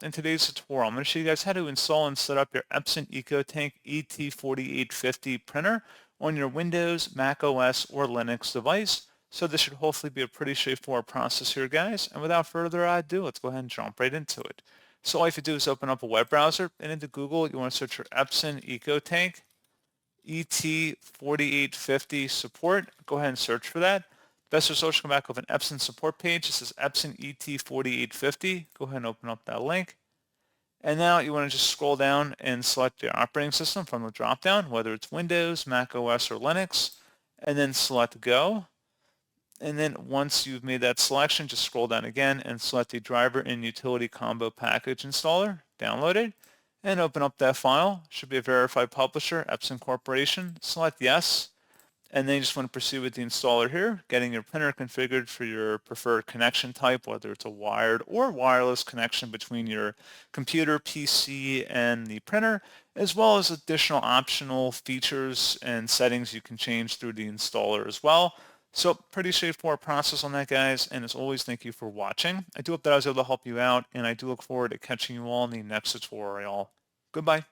In today's tutorial, I'm going to show you guys how to install and set up your Epson EcoTank ET-4850 printer on your Windows, Mac OS, or Linux device. So this should hopefully be a pretty straightforward process here, guys. And without further ado, let's go ahead and jump right into it. So all you have to do is open up a web browser, and into Google, you want to search for Epson EcoTank ET-4850 support. Go ahead and search for that. Best result should come back with an Epson support page. This is Epson ET-4850. Go ahead and open up that link. And now you want to just scroll down and select your operating system from the drop-down, whether it's Windows, Mac OS, or Linux, and then select Go. And then once you've made that selection, just scroll down again and select the driver and utility combo package installer, download it, and open up that file. Should be a verified publisher, Epson Corporation. Select Yes. And then you just want to proceed with the installer here, getting your printer configured for your preferred connection type, whether it's a wired or wireless connection between your computer, PC, and the printer, as well as additional optional features and settings you can change through the installer as well. So pretty straightforward process on that, guys. And as always, thank you for watching. I do hope that I was able to help you out, and I do look forward to catching you all in the next tutorial. Goodbye.